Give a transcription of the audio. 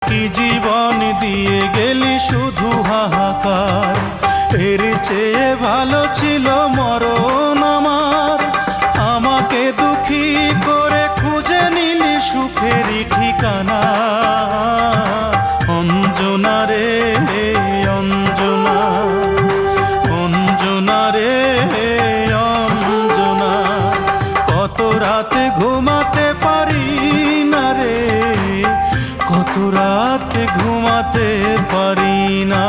কি জীবন দিয়ে গেলি শুধু হাহাকার, এর চেয়ে ভালো ছিল মরণ আমার। আমাকে দুঃখী করে খুঁজে নিলি সুখেরই ঠিকানা। অঞ্জনা রে অঞ্জনা, অঞ্জনা রে অঞ্জনা, কত রাতে ঘুমাতে পারি না রে, কত রাতে ঘুমাতে পারি না।